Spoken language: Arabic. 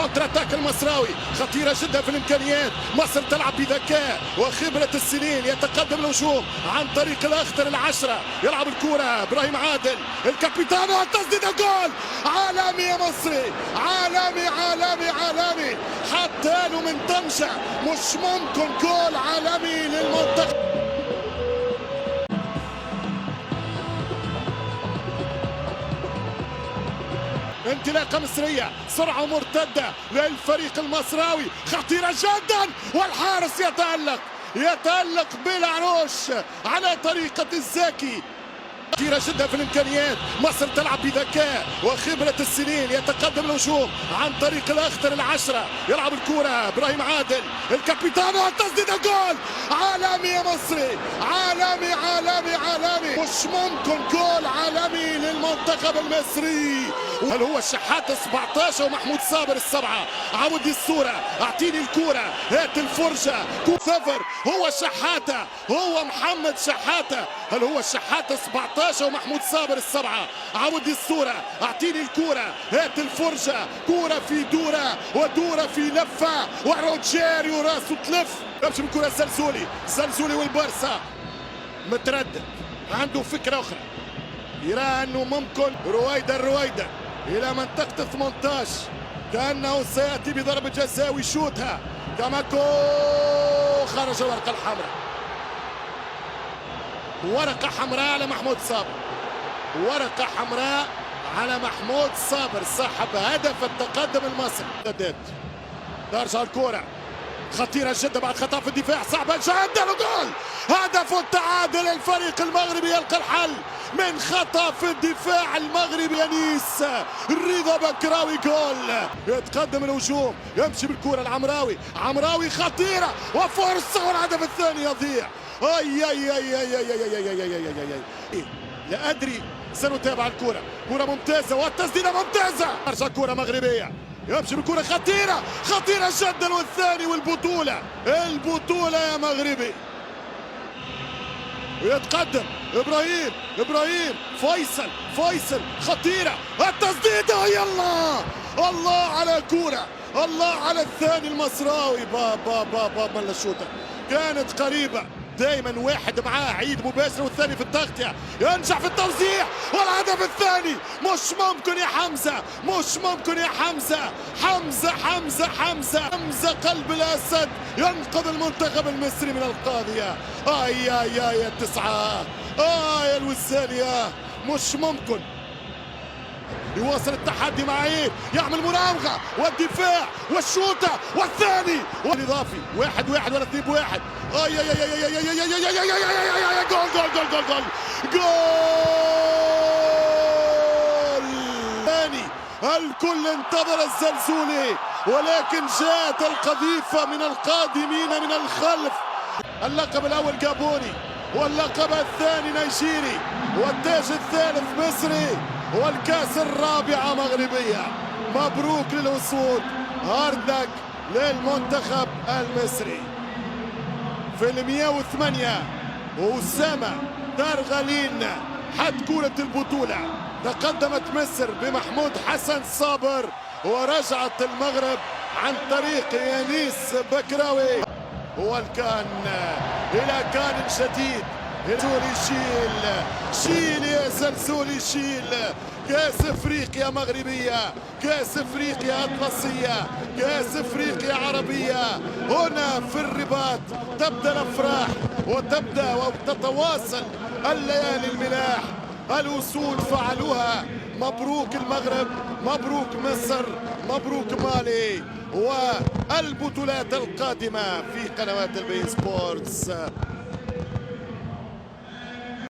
كونتر اتاك المصراوي، خطيرة جدا في الامكانيات. مصر تلعب بذكاء وخبرة السنين، يتقدم الهجوم عن طريق الاخضر العشرة، يلعب الكرة ابراهيم عادل الكابيتانو، التسديدة جول. عالمي يا مصري، عالمي عالمي عالمي، حتى له من طنجة، مش ممكن جول عالمي للمنتخب. انطلاقة مصرية، سرعة مرتدة للفريق المصراوي، خطيرة جدا، والحارس يتألق بالعروش على طريقة الزاكي. خطيرة جدا في الامكانيات. مصر تلعب بذكاء وخبرة السنين، يتقدم الهجوم عن طريق الاخضر العشرة، يلعب الكرة ابراهيم عادل الكابيتانو، التسديدة جول. عالمي يا مصري، عالمي عالمي عالمي، مش ممكن جول عالمي للمنتخب المصري. هل هو الشحات 17 ومحمود صابر السبعة؟ عودي الصورة، اعطيني الكرة، هات الفرجة، صفر. هو شحاتة، هو محمد شحاتة. هل هو الشحات 17 ومحمود صابر السبعة؟ عودي الصورة، اعطيني الكرة، هات الفرجة، كرة في دورة ودورة في لفة، وروجيريو راسه تلف. يمشي بالكرة الزلزولي والبارسا متردد، عنده فكرة أخرى، يرى أنه ممكن رويدا إلى منطقة 18، كأنه سيأتي بضربة جزاء ويشوتها. كاماكو خرج الورقة الحمراء، ورقة حمراء على محمود صابر، ورقة حمراء على محمود صابر صاحب هدف التقدم المصري. ترجع الكرة خطيرة جدا بعد خطأ في الدفاع، صعبة جدا وجول. هدف التعادل، الفريق المغربي يلقى الحل من خطأ في الدفاع المغربي. يانيس رضا بكراوي جول. يتقدم الهجوم، يمشي بالكرة العمراوي خطيرة وفرصة، والهدف الثاني يضيع. اي لا ادري، سنتابع الكرة، كرة ممتازة والتسديدة ممتازة. ترجع كرة مغربية، يمشي بكرة خطيرة جدا، والثاني البطولة يا مغربي. ويتقدم ابراهيم فيصل خطيرة، التسديدة، يلا الله على كرة، الله على الثاني المصراوي. بابا من الشوطة كانت قريبة، دائما واحد معاه عيد مباشر والثاني في التغطية، ينجح في التوزيع، والهدف الثاني. مش ممكن يا حمزة، مش ممكن يا حمزة قلب الأسد ينقذ المنتخب المصري من القاضية. يا التسعة، يا الوسانية، مش ممكن. يواصل التحدي مع عيد، يعمل مراوغة والدفاع والشوطة والثاني والإضافي، 1-1 ولا 2-1. جول ثاني. الكل انتظر الزلزولي، ولكن جاءت القذيفة من القادمين من الخلف. اللقب الأول جابوني، واللقب الثاني نيجيري، والتاج الثالث مصري، والكاس الرابعة مغربية. مبروك للأسود، هاردك للمنتخب المصري. في 108 أسامة درغالين حد كرة البطولة، تقدمت مصر بمحمود حسن صابر، ورجعت المغرب عن طريق يانيس بكراوي. والكان إلى كان جديد. شيل يا زلزولي، شيل. كاس افريقيا مغربية، كاس افريقيا اطلسية، كاس افريقيا عربية. هنا في الرباط تبدأ الافراح وتبدأ وتتواصل الليالي الملاح. الأسود فعلوها. مبروك المغرب، مبروك مصر، مبروك مالي. والبطولات القادمة في قنوات البي سبورتس.